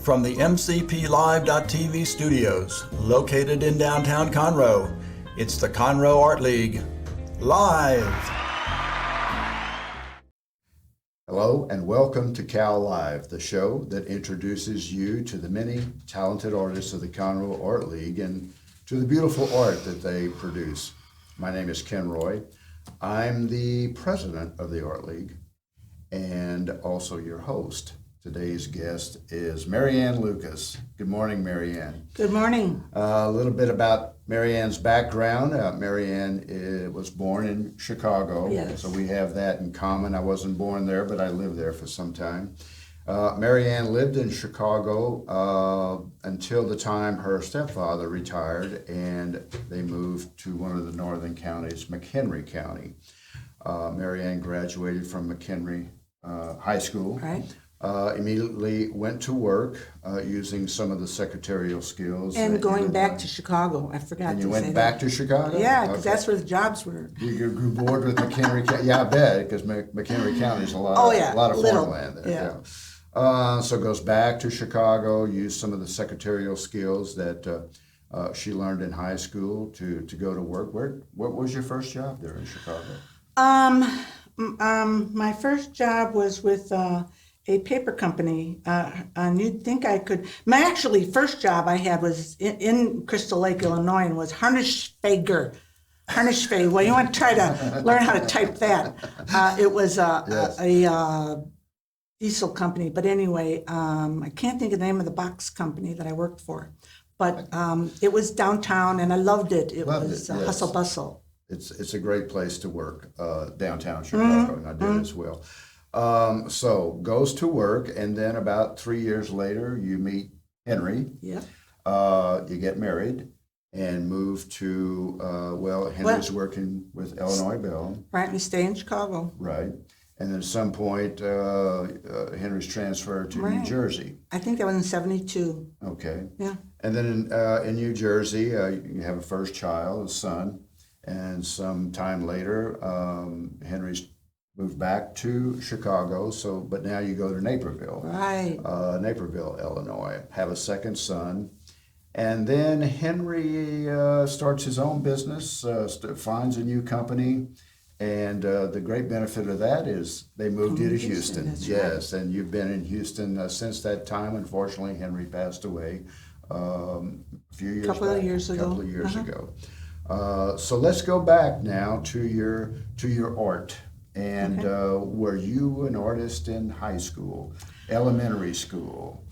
from the MCPLive.tv studios, located in downtown Conroe, it's the Conroe Art League, live. Hello and welcome to Cal Live, the show that introduces you to the many talented artists of the Conroe Art League and to the beautiful art that they produce. My name is Ken Roy. I'm the president of the Art League and also your host. Today's guest is MaryAnn Lucas. Good morning, MaryAnn. Good morning. A little bit about MaryAnn's background. MaryAnn was born in Chicago, Yes. So we have that in common. I wasn't born there, but I lived there for some time. MaryAnn lived in Chicago until the time her stepfather retired, and they moved to one of the northern counties, McHenry County. MaryAnn graduated from McHenry High School. Right. Immediately went to work using some of the secretarial skills. And going back to Chicago, I forgot to say that. And you went back to Chicago? Yeah, because that's where the jobs were. You grew bored with McHenry County? Yeah, I bet, because McHenry County is a lot of farmland there. Yeah. So goes back to Chicago, used some of the secretarial skills that she learned in high school to go to work. What was your first job there in Chicago? My first job was with a paper company, and you'd think I could. My actually first job I had was in Crystal Lake, Illinois, and was Harnischfeger. Well, you want to try to learn how to type that. It was a diesel company, but anyway, I can't think of the name of the box company that I worked for, but it was downtown, and I loved it. It was hustle bustle. It's a great place to work, downtown Chicago, and I did as well. So goes to work, and then about 3 years later, you meet Henry. Yeah. You get married and move to, Henry's working with Illinois Bell. Right, we stay in Chicago. Right. And then at some point, Henry's transferred to New Jersey. I think that was in 72. Okay. Yeah. And then in New Jersey, you have a first child, a son. And some time later, Henry's moved back to Chicago, but now you go to Naperville. Right. Naperville, Illinois, have a second son. And then Henry starts his own business, finds a new company, and the great benefit of that is they moved you to Houston. That's yes, right. And you've been in Houston since that time. Unfortunately, Henry passed away a few years couple of years ago. So let's go back now to your art. And were you an artist in high school, elementary school?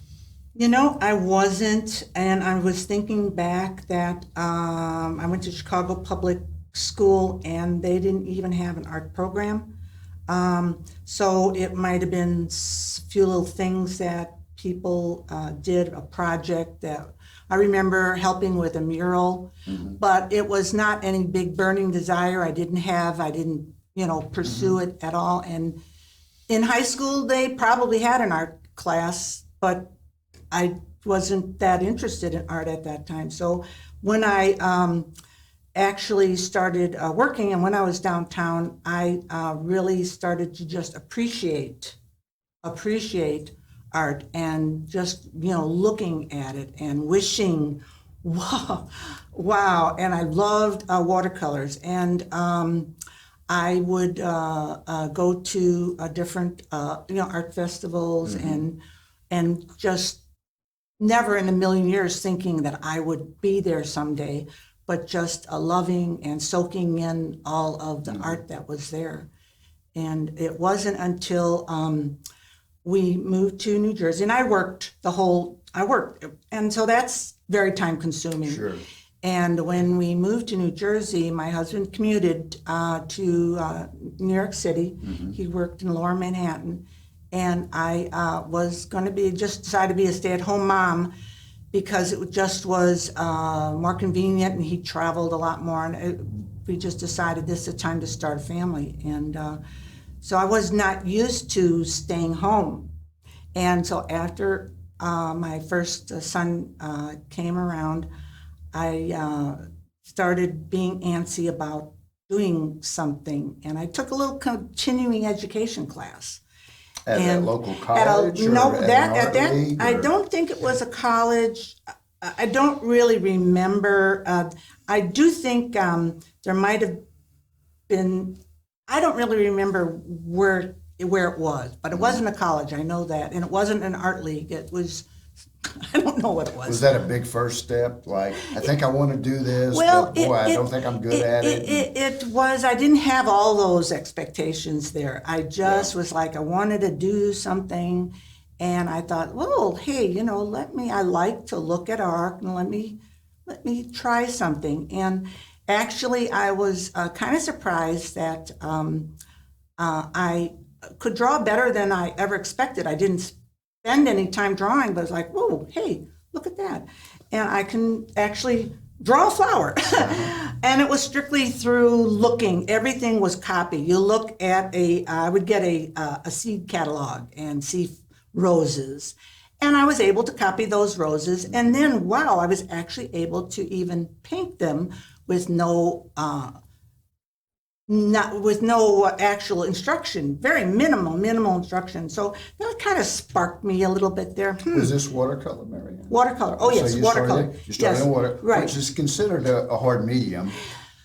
You know, I wasn't, and I was thinking back that I went to Chicago Public School, and they didn't even have an art program. So it might have been a few little things that people did, a project that I remember helping with a mural, but it was not any big burning desire. I didn't pursue it at all. And in high school, they probably had an art class, but I wasn't that interested in art at that time. So when I actually started working, and when I was downtown, I really started to just appreciate art, and just looking at it and wishing, wow. And I loved watercolors, and I would go to different art festivals, and just never in a million years thinking that I would be there someday, but just loving and soaking in all of the art that was there. And it wasn't until we moved to New Jersey, and I worked, and so that's very time consuming. Sure. And when we moved to New Jersey, my husband commuted to New York City. He worked in Lower Manhattan, and I was going to decided to be a stay-at-home mom because it just was more convenient, and he traveled a lot more, and we just decided this is the time to start a family. And so I was not used to staying home. And so after my first son came around, I started being antsy about doing something, and I took a little continuing education class. At a And local at a- college or no, at an that art at that league, I or- don't think it was a college. I don't really remember. I do think there might have been. I don't really remember where it was, but it wasn't a college. I know that, and it wasn't an art league. It was. I don't know what it was. Was that a big first step? Like, I think I want to do this, Well, but boy, I don't think I'm good at it. It was, I didn't have all those expectations there. I just was like, I wanted to do something, and I thought, well, hey, I like to look at art, and let me try something. And actually, I was kind of surprised that I could draw better than I ever expected. I didn't spend any time drawing, but I was like, whoa, hey, look at that. And I can actually draw a flower. And it was strictly through looking. Everything was copy. You look at I would get a seed catalog and see roses. And I was able to copy those roses. And then, wow, I was actually able to even paint them with no actual instruction, very minimal instruction. So that kind of sparked me a little bit there. Was this watercolor, MaryAnn? Watercolor. Oh, yes, So watercolor. You started in water, right. which is considered a hard medium,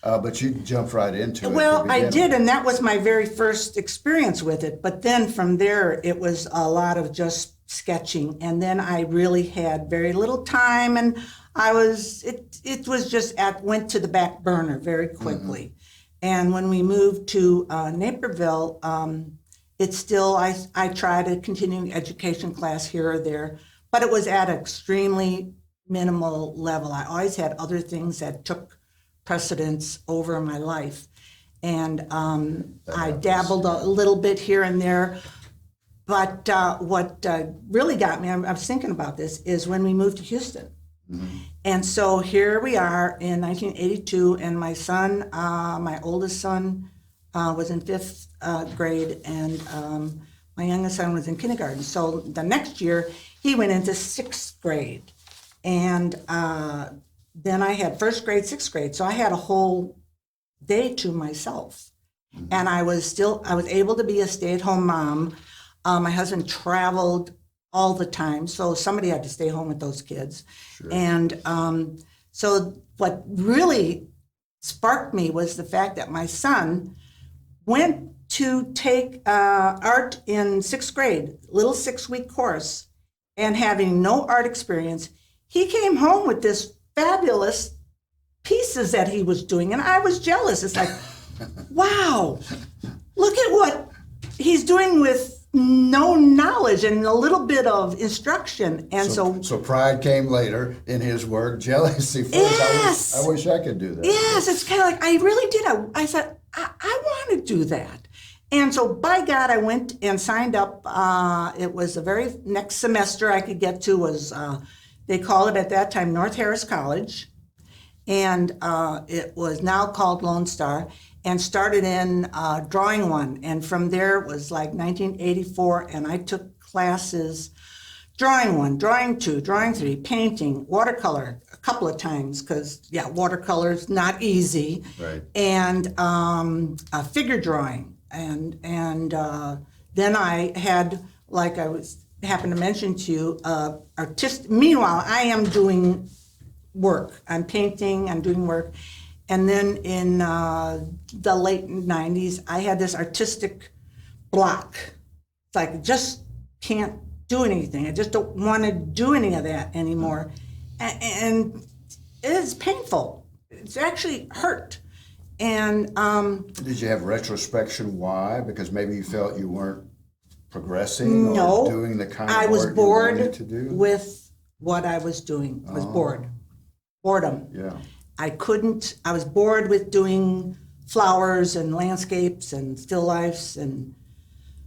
but you jumped right into it. Well, to I begin did, with. and that was my very first experience with it. But then from there, it was a lot of just sketching, and then I really had very little time, and it was just went to the back burner very quickly. And when we moved to Naperville, it's still, I tried a continuing education class here or there, but it was at an extremely minimal level. I always had other things that took precedence over my life. And I dabbled a little bit here and there. But what really got me, I was thinking about this, is when we moved to Houston. And so here we are in 1982, and my son, my oldest son, was in fifth grade, and my youngest son was in kindergarten. So the next year, he went into sixth grade. And then I had first grade, sixth grade. So I had a whole day to myself. And I was able to be a stay-at-home mom. My husband traveled all the time, so somebody had to stay home with those kids. Sure. And so what really sparked me was the fact that my son went to take art in sixth grade, little 6-week course, and having no art experience, he came home with this fabulous pieces that he was doing, and I was jealous. It's like, wow, look at what he's doing with no knowledge and a little bit of instruction. And so pride came later in his work, jealousy first. Yes. I wish I could do that. Yes, it's kind of like, I really did. I said, I want to do that. And so by God, I went and signed up. It was the very next semester I could get to was, they called it at that time North Harris College. And it was now called Lone Star, and started in Drawing 1. And from there it was like 1984, and I took classes, Drawing 1, Drawing 2, Drawing 3, painting, watercolor a couple of times, because, watercolor is not easy. Right. And figure drawing. And then I had, like happened to mention to you, meanwhile, I am doing work. I'm painting, I'm doing work. And then in the late 90s, I had this artistic block. It's like, I just can't do anything. I just don't want to do any of that anymore. And it is painful. It's actually hurt. And did you have retrospection why? Because maybe you felt you weren't progressing no, or doing the kind of I was work you wanted bored to do? with what I was doing. I was bored. Boredom. Yeah. I was bored with doing flowers and landscapes and still lifes. And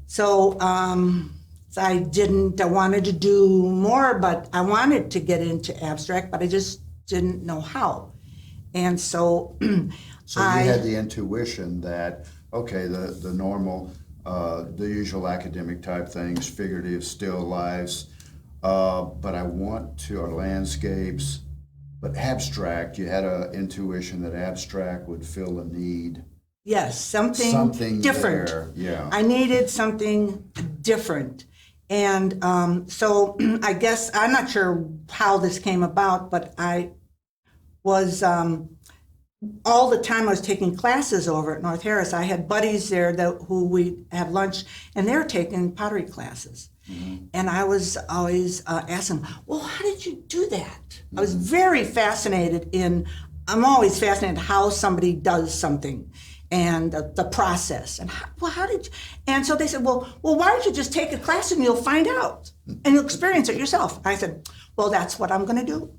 so I wanted to do more, but I wanted to get into abstract, but I just didn't know how. And so So you had the intuition that, okay, the normal, the usual academic type things, figurative, still lives, but I want to, or landscapes, but abstract, you had an intuition that abstract would fill a need. Yes, something different. There. Yeah. I needed something different. And so I guess, I'm not sure how this came about, but I was, all the time I was taking classes over at North Harris, I had buddies there who we have lunch, and they're taking pottery classes. And I was always asking, well, how did you do that? I was very fascinated I'm always fascinated how somebody does something and the process. And how did you? And so they said, well, why don't you just take a class and you'll find out and you'll experience it yourself. I said, well, that's what I'm going to do.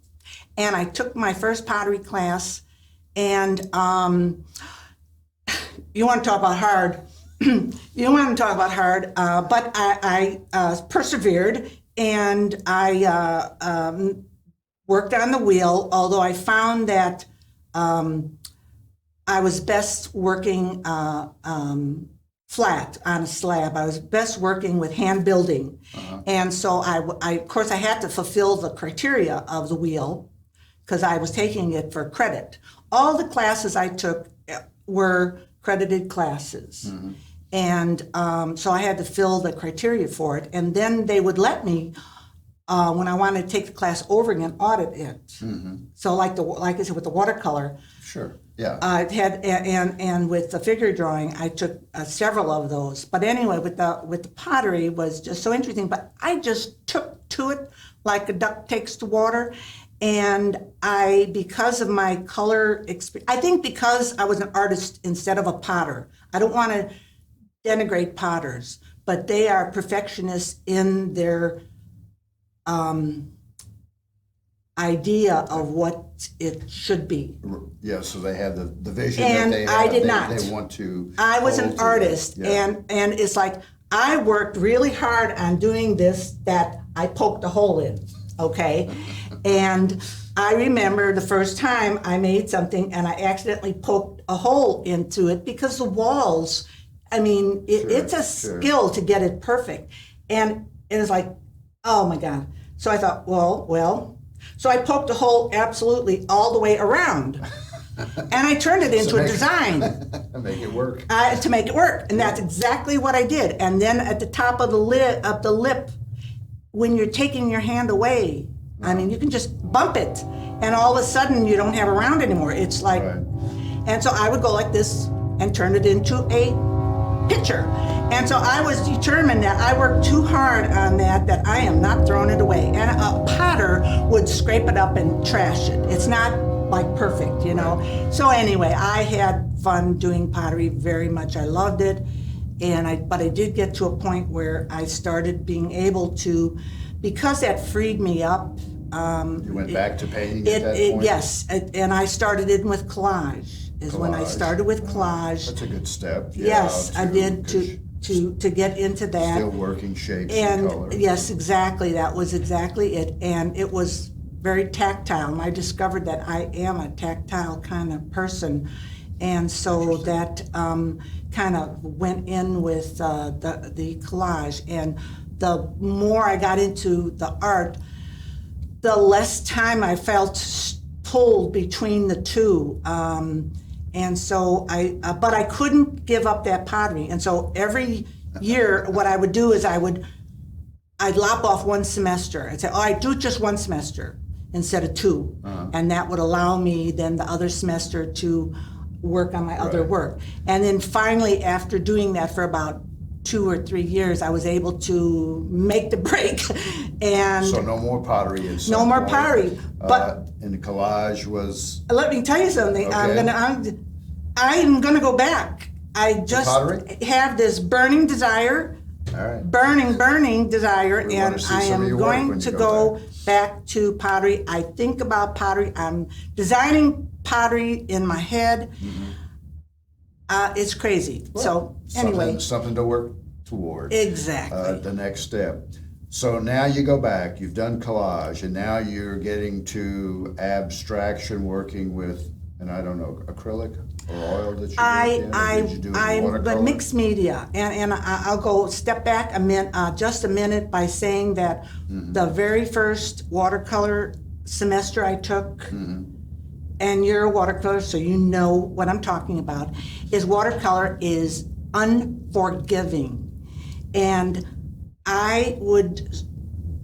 And I took my first pottery class, and you want to talk about hard. You want to talk about hard, but I persevered, and I worked on the wheel, although I found that I was best working flat on a slab. I was best working with hand building. And so I, of course, I had to fulfill the criteria of the wheel because I was taking it for credit. All the classes I took were credited classes. And so I had to fill the criteria for it. And then they would let me, when I wanted to take the class over again, audit it. So like I said, with the watercolor. Sure. Yeah. I had and with the figure drawing, I took several of those. But anyway, with the pottery was just so interesting. But I just took to it like a duck takes to water. And because of my color experience, I think because I was an artist instead of a potter. I don't want to denigrate potters, but they are perfectionists in their idea of what it should be. Yeah, so they have the vision And that they have. I did not. They want to. I was an hold to artist, that. Yeah. and it's like I worked really hard on doing this that I poked a hole in, okay? And I remember the first time I made something and I accidentally poked a hole into it because the walls, I mean, it's a skill to get it perfect. And it was like, oh my God. So I thought, well, so I poked a hole absolutely all the way around. And I turned it into a design. Make it work. To make it work. And that's exactly what I did. And then at the top of the lip, when you're taking your hand away, I mean, you can just bump it, and all of a sudden you don't have a round anymore. It's like, and so I would go like this and turn it into a picture. And so I was determined that I worked too hard on that I am not throwing it away. And a potter would scrape it up and trash it. It's not like perfect, you know. So anyway, I had fun doing pottery very much. I loved it. But I did get to a point where I started being able to, because that freed me up. You went back to painting at that point? Yes, and I started in with collage. When I started with collage. That's a good step. Yeah, yes, I did to get into that. Still working shapes and color. Yes, exactly. That was exactly it, and it was very tactile. And I discovered that I am a tactile kind of person, and so that kind of went in with the collage. And the more I got into the art, the less time I felt pulled between the two. And so but I couldn't give up that pottery. And so every year, what I would do is I'd lop off one semester. I'd say, I do just one semester instead of two. And that would allow me then the other semester to work on my other work. And then finally, after doing that for about 2 or 3 years, I was able to make the break. And so no more pottery in some no more point. Pottery. But and the collage was. Let me tell you something. Okay. I'm gonna go back. I just have this burning desire. All right. Burning desire, We and wanna see I some of am your work going when to you go back to pottery. I think about pottery. I'm designing pottery in my head. It's crazy. Well, so anyway, something to work toward. Exactly. The next step. So now you go back. You've done collage, and now you're getting to abstraction, working with, and I don't know, acrylic or oil that you did. I'm mixed media, and I'll go step back just a minute by saying that the very first watercolor semester I took, and you're a watercolor, so you know what I'm talking about, is watercolor is unforgiving. And I would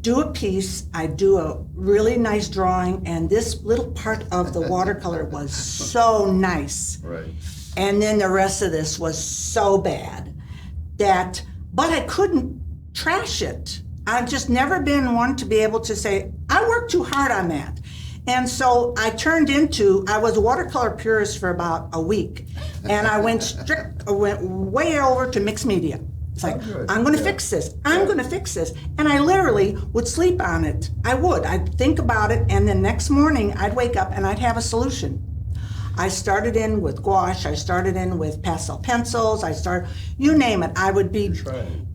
do a piece, I'd do a really nice drawing, and this little part of the watercolor was so nice. Right. And then the rest of this was so bad that, but I couldn't trash it. I've just never been one to be able to say, I worked too hard on that. And so I was a watercolor purist for about a week. And I went way over to mixed media. It's like, I'm going to fix this. I'm going to fix this. And I literally would sleep on it. I'd think about it. And then next morning I'd wake up and I'd have a solution. I started in with gouache. I started in with pastel pencils. You name it. I would be.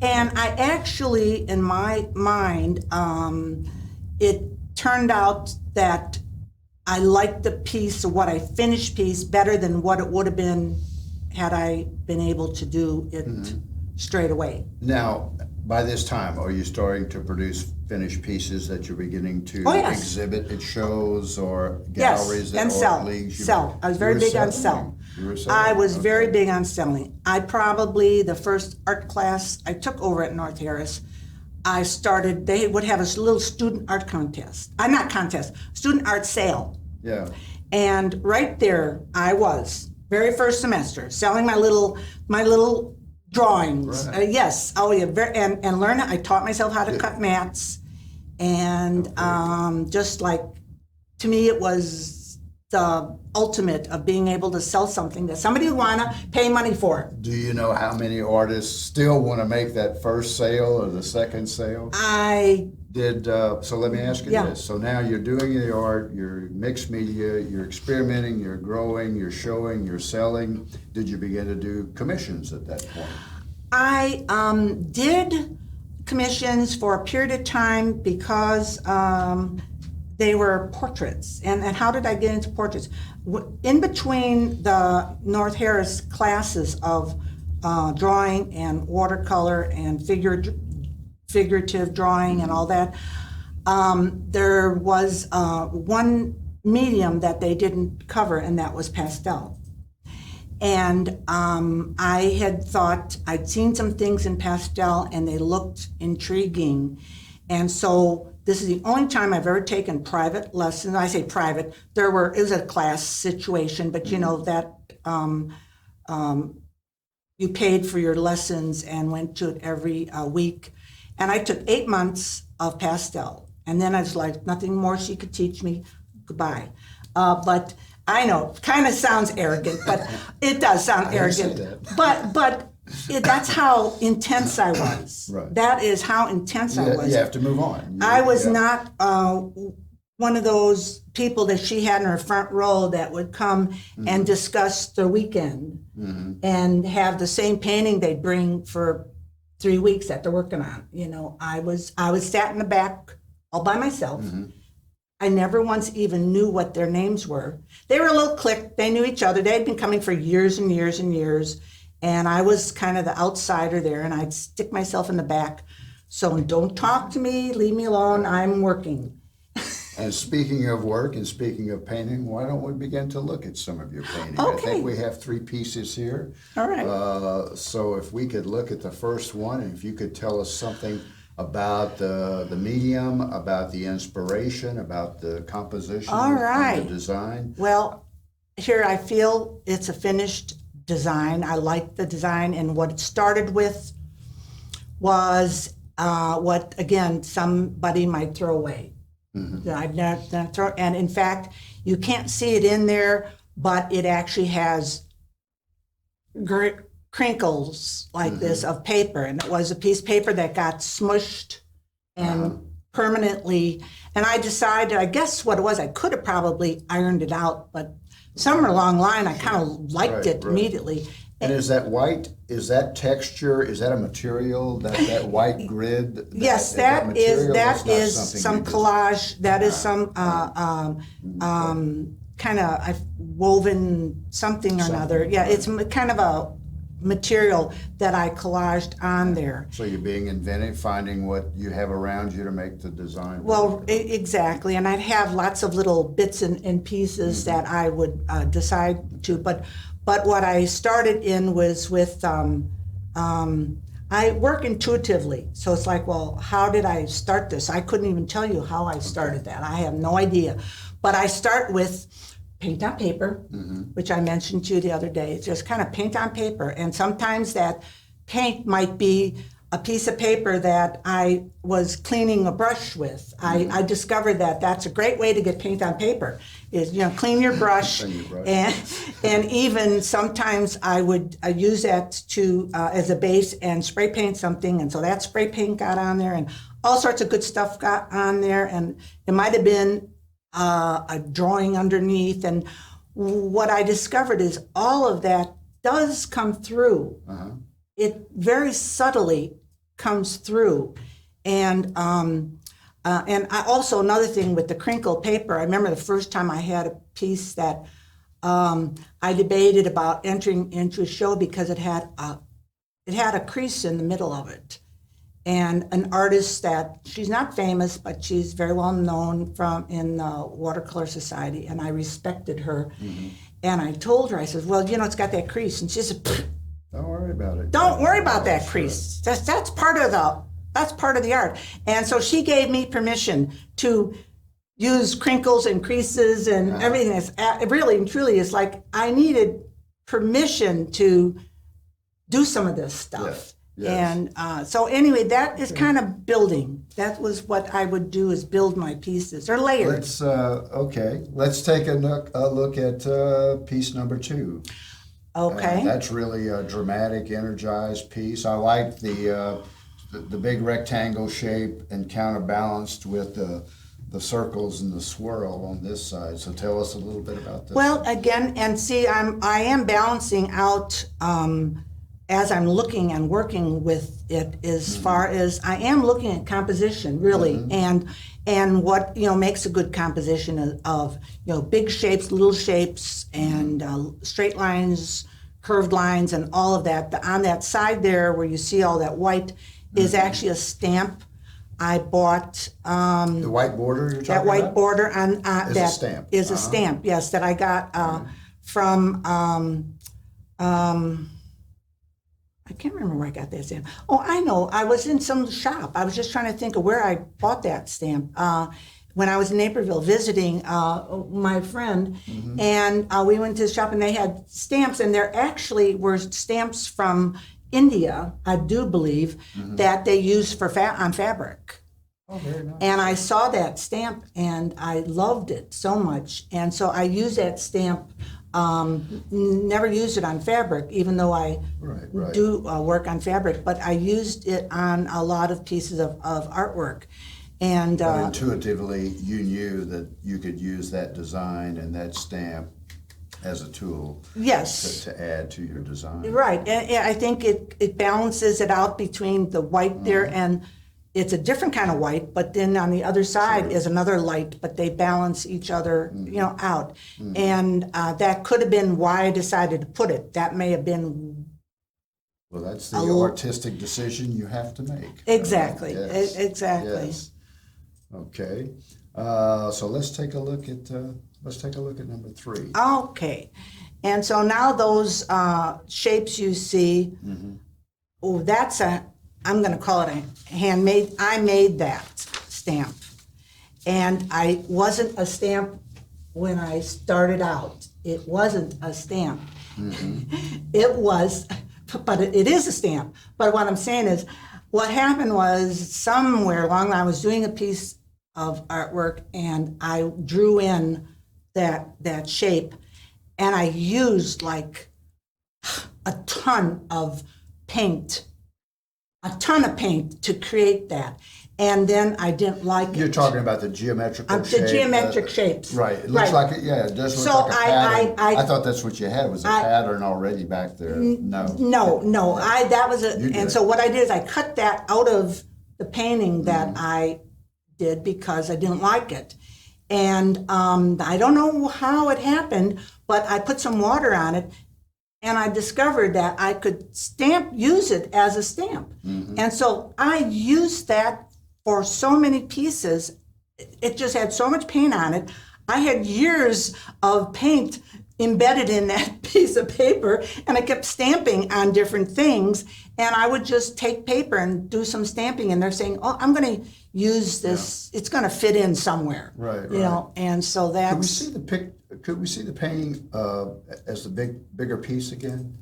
And I actually, in my mind, it turned out that I liked the piece, finished piece, better than what it would have been had I been able to do it straight away. Now, by this time, are you starting to produce finished pieces that you're beginning to exhibit at shows or galleries and sell? I was very big on selling. I was very big on selling. The first art class I took over at North Harris, they would have a little student art student art sale. Yeah. And right there I was, very first semester, selling my little drawings. Right. Yes. Oh yeah. And learn it. I taught myself how to cut mats, and just like, to me, it was the ultimate of being able to sell something that somebody would want to pay money for. Do you know how many artists still want to make that first sale or the second sale? So let me ask you this. So now you're doing the art, you're mixed media, you're experimenting, you're growing, you're showing, you're selling. Did you begin to do commissions at that point? I did commissions for a period of time because they were portraits. And how did I get into portraits? In between the North Harris classes of drawing and watercolor and figurative drawing and all that, there was one medium that they didn't cover, and that was pastel. And I had thought, I'd seen some things in pastel and they looked intriguing. And so this is the only time I've ever taken private lessons. I say private, it was a class situation, but you know that you paid for your lessons and went to it every week. And I took 8 months of pastel. And then I was like, nothing more she could teach me, goodbye. But I know, kind of sounds arrogant, but it does sound arrogant. But that's how intense I was. Right. That is how intense I was. You have to move on. I was not one of those people that she had in her front row that would come and discuss the weekend and have the same painting they'd bring for 3 weeks that they're working on. You know, I was sat in the back all by myself. I never once even knew what their names were. They were a little clique. They knew each other. They'd been coming for years and years and years. And I was kind of the outsider there, and I'd stick myself in the back. So don't talk to me, leave me alone, I'm working. And speaking of work and speaking of painting, why don't we begin to look at some of your painting? Okay. I think we have 3 pieces here. All right. So if we could look at the first one, and if you could tell us something about the medium, about the inspiration, about the composition, All right. the design. Well, here I feel it's a finished design. I like the design, and what it started with was what, again, somebody might throw away. I've not throw, and in fact, you can't see it in there, but it actually has crinkles like this of paper, and it was a piece of paper that got smushed and permanently, and I decided, I guess what it was, I could have probably ironed it out, but somewhere along the line, I kind of liked it immediately. And is that white, is that texture, is that a material, that white grid? Yes, that is some collage, that is some kind of, I've woven something or another. Yeah, it's kind of a material that I collaged on there. So you're being inventive, finding what you have around you to make the design. Well, exactly, and I'd have lots of little bits and pieces that I would decide to, but what I started in was with, I work intuitively. So it's like, well, how did I start this? I couldn't even tell you how I started that. I have no idea. But I start with paint on paper, which I mentioned to you the other day. It's just kind of paint on paper. And sometimes that paint might be a piece of paper that I was cleaning a brush with. I discovered that that's a great way to get paint on paper is, clean your brush. And even sometimes I would use that to as a base and spray paint something. And so that spray paint got on there and all sorts of good stuff got on there. And it might have been a drawing underneath. And what I discovered is all of that does come through. It very subtly comes through. And I also, another thing with the crinkle paper, I remember the first time I had a piece that I debated about entering into a show because it had a crease in the middle of it. And an artist that, she's not famous, but she's very well known in the Watercolor Society, and I respected her. And I told her, I said, well, it's got that crease. And she said, don't worry about it. Don't worry about that crease. That's part of the art. And so she gave me permission to use crinkles and creases and everything. It really and truly is like I needed permission to do some of this stuff. Yes. And so anyway, that is kind of building. That was what I would do, is build my pieces or layers. Let's take a look at piece number 2. Okay. That's really a dramatic, energized piece. I like the big rectangle shape and counterbalanced with the circles and the swirl on this side. So tell us a little bit about this. Well, again, and see, I am balancing out as I'm looking and working with it, as far as I am looking at composition, really, and what makes a good composition of big shapes, little shapes, and straight lines, curved lines, and all of that. On that side there, where you see all that white, is actually a stamp. I bought the white border you're talking that white about? border on Is that a stamp. is a stamp. Yes, that I got from. I can't remember where I got that stamp. Oh, I know. I was in some shop. I was just trying to think of where I bought that stamp. When I was in Naperville visiting my friend, and we went to the shop and they had stamps, and there actually were stamps from India, I do believe, that they use on fabric. Oh, very nice. And I saw that stamp and I loved it so much. And so I used that stamp, never used it on fabric, even though I do work on fabric, but I used it on a lot of pieces of artwork. And intuitively, you knew that you could use that design and that stamp as a tool to add to your design. Right. And I think it balances it out between the white there, and it's a different kind of white, but then on the other side is another light, but they balance each other out. And that could have been why I decided to put it. That may have been... Well, that's the artistic decision you have to make. Exactly. Yes. Exactly. Yes. Okay. So let's take a look at number 3. Okay. And so now those shapes you see, I'm going to call it a handmade. I made that stamp. And I wasn't a stamp when I started out. It wasn't a stamp. It was, but it is a stamp. But what I'm saying is, what happened was somewhere along the line, I was doing a piece of artwork and I drew in that shape, and I used like a ton of paint to create that. And then I didn't like it. You're talking about the geometrical shape. The geometric shapes. Right. It looks like it, it does look like a pattern. I thought that's what you had, was a pattern already back there. No. That was and so what I did is I cut that out of the painting that I did because I didn't like it. And I don't know how it happened, but I put some water on it, and I discovered that I could use it as a stamp. And so I used that for so many pieces. It just had so much paint on it. I had years of paint embedded in that piece of paper, and I kept stamping on different things, and I would just take paper and do some stamping, and they're saying, oh, I'm going to use this, it's going to fit in somewhere. Right, you know, and so that's... Could we see the painting as the bigger piece again?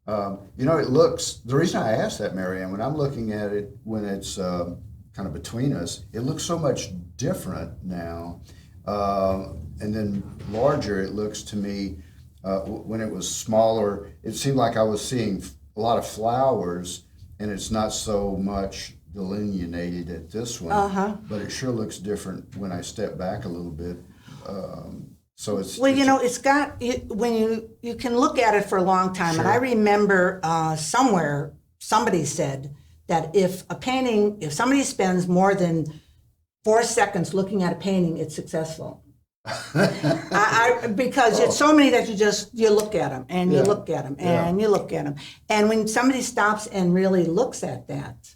You know, it looks, the reason I asked that, MaryAnn, when I'm looking at it, when it's kind of between us, it looks so much different now. And then larger, it looks to me, when it was smaller, it seemed like I was seeing a lot of flowers, and it's not so much delineated at this one, but it sure looks different when I step back a little bit. So it's... Well, you know, it's got, when you can look at it for a long time, Sure. and I remember somewhere, somebody said that if somebody spends more than 4 seconds looking at a painting, it's successful. Because it's so many that you look at them and you look at them and you look at them. And when somebody stops and really looks at that,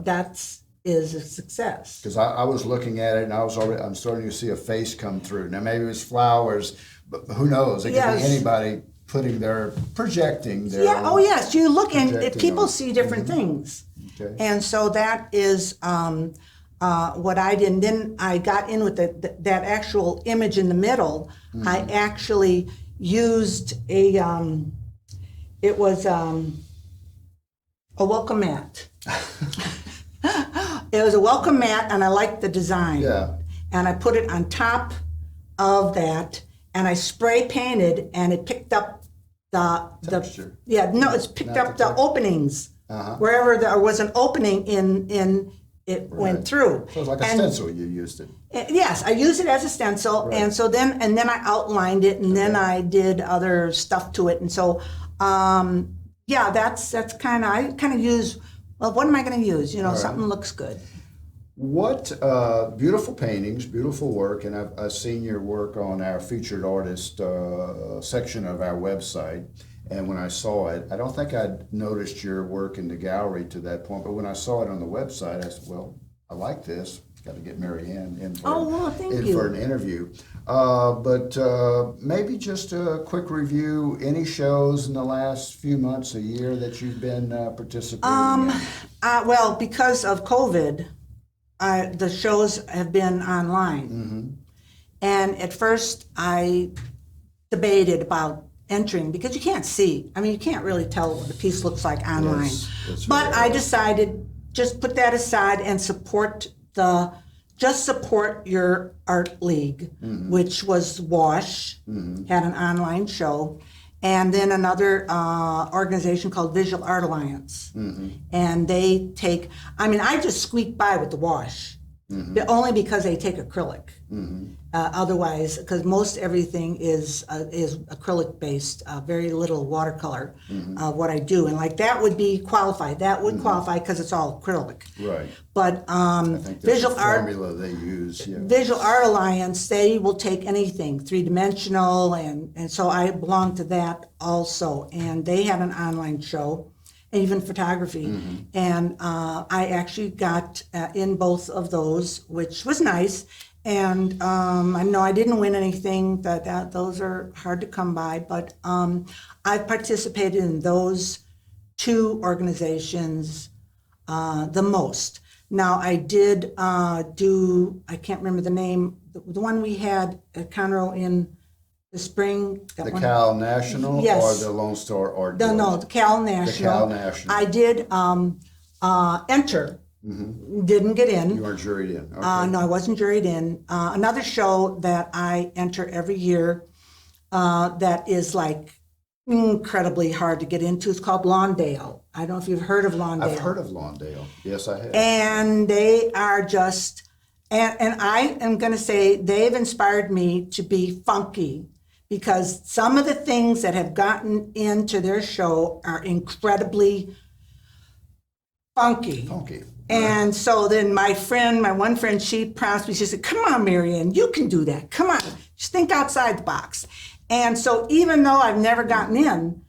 that's is a success. Because I was looking at it and I'm starting to see a face come through. Now maybe it's flowers, but who knows? It could be anybody projecting their oh yes, you look and people on. See different things. Okay. And so that is what I did. And then I got in with that actual image in the middle. I actually used it was a welcome mat. It was a welcome mat, and I liked the design. Yeah. And I put it on top of that, and I spray painted, and it picked up the Texture. it's picked up the openings. Wherever there was an opening in it went through. So it was like a stencil, you used it. Yes, I used it as a stencil, and so then I outlined it, and then I did other stuff to it, and so that's kind of, I kind of use. Well, what am I going to use? You know, something looks good. What beautiful paintings, beautiful work, and I've seen your work on our featured artist section of our website. And when I saw it, I don't think I'd noticed your work in the gallery to that point, but when I saw it on the website, I said, well, I like this. Got to get MaryAnn in for an interview. But maybe just a quick review, any shows in the last few months, a year that you've been participating in? Well, because of COVID, the shows have been online. And at first I debated about entering because you can't see. I mean, you can't really tell what the piece looks like online. Yes, but I decided just put that aside and support your art league, which was WASH, had an online show, and then another organization called Visual Art Alliance. And they take, I just squeak by with the WASH, but only because they take acrylic. Otherwise, because most everything is acrylic based, very little watercolor. What I do, and like that would be qualified. That would qualify because it's all acrylic. Right. But I think Visual the Art formula they use. Yeah. Visual Art Alliance, they will take anything 3-dimensional, and so I belong to that also. And they have an online show, and even photography. And I actually got in both of those, which was nice. And I know I didn't win anything. Those are hard to come by. But I've participated in those 2 organizations the most. Now I did do, I can't remember the name, the one we had at Conroe in the spring. The Cal National or the Lone Star Art Guild? No, the Cal National. The Cal National. I did enter. Didn't get in. You weren't juried in. Okay. No, I wasn't juried in. Another show that I enter every year that is like incredibly hard to get into is called Lawndale. I don't know if you've heard of Lawndale. I've heard of Lawndale. Yes, I have. And they are just, and I am going to say they've inspired me to be funky, because some of the things that have gotten into their show are incredibly funky. And so then my one friend, she promised me, she said, come on, MaryAnn, you can do that. Come on, just think outside the box. And so even though I've never gotten in,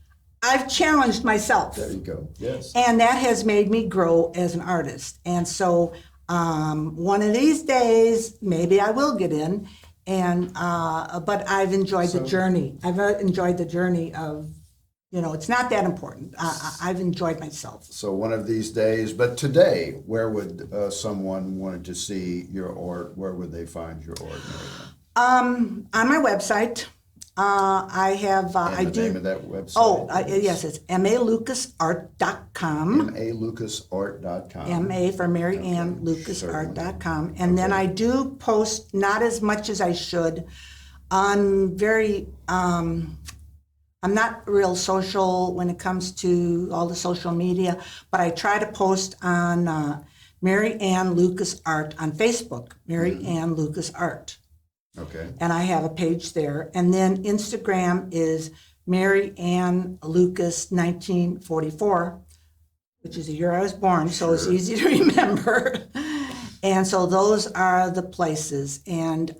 I've challenged myself. There you go, yes. And that has made me grow as an artist. And so one of these days, maybe I will get in. And but I've enjoyed the journey. I've enjoyed the journey of, it's not that important. I've enjoyed myself. So one of these days, but today, where would someone wanted to see your art? Where would they find your art, MaryAnn? On my website, I have. And the name of that website? Oh, yes, it's malucasart.com. malucasart.com. MA for MaryAnn Lucasart.com. And then I do post, not as much as I should. I'm not real social when it comes to all the social media, but I try to post on MaryAnn Lucas Art on Facebook, MaryAnn Lucas Art. Okay. And I have a page there. And then Instagram is MaryAnn Lucas 1944, which is the year I was born, so it's easy to remember. And so those are the places. And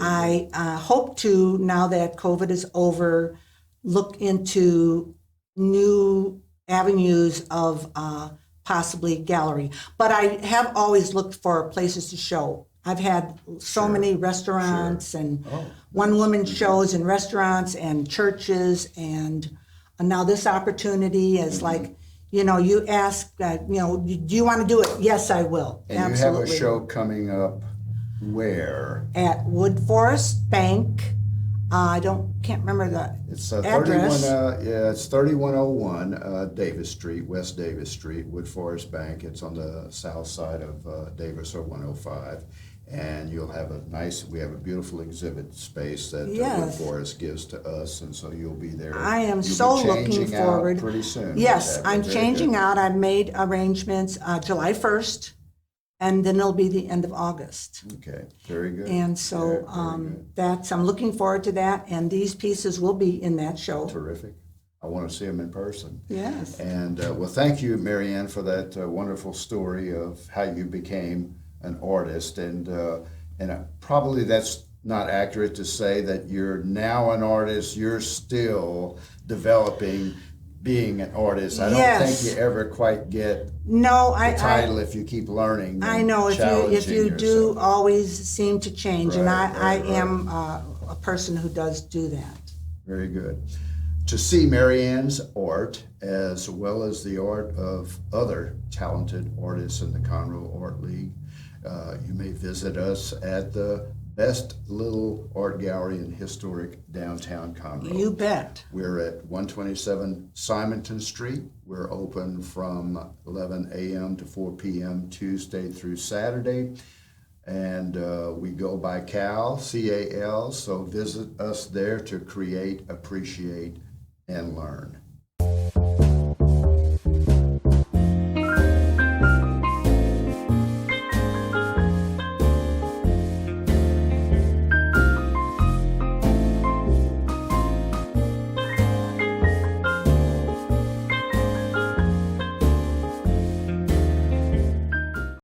I hope to, now that COVID is over, look into new avenues of possibly gallery. But I have always looked for places to show. I've had so many restaurants and one-woman shows in restaurants and churches, and now this opportunity is like, you ask, do you want to do it? Yes, I will. And absolutely. you have a show coming up where? At Wood Forest Bank. Can't remember the It's address. it's 3101 Davis Street, West Davis Street, Wood Forest Bank. It's on the south side of Davis or 105. And we have a beautiful exhibit space that Wood Forest gives to us, and so you'll be there. I am You'll so be looking changing forward. out pretty soon. Yes, I'm changing out. I've made arrangements July 1st, and then it'll be the end of August. Okay, very good. And so I'm looking forward to that, and these pieces will be in that show. Terrific. I want to see them in person. Yes. And well, thank you, MaryAnn, for that wonderful story of how you became an artist, and probably that's not accurate to say that you're now an artist. You're still developing being an artist. I don't think you ever quite get the title if you keep learning. I know if you do always seem to change, and I am a person who does do that. Very good. To see MaryAnn's art, as well as the art of other talented artists in the Conroe Art League, you may visit us at the best little art gallery in historic downtown Conroe. You bet. We're at 127 Simonton Street. We're open from 11 a.m. to 4 p.m. Tuesday through Saturday. And we go by CAL, C-A-L, so visit us there to create, appreciate, and learn.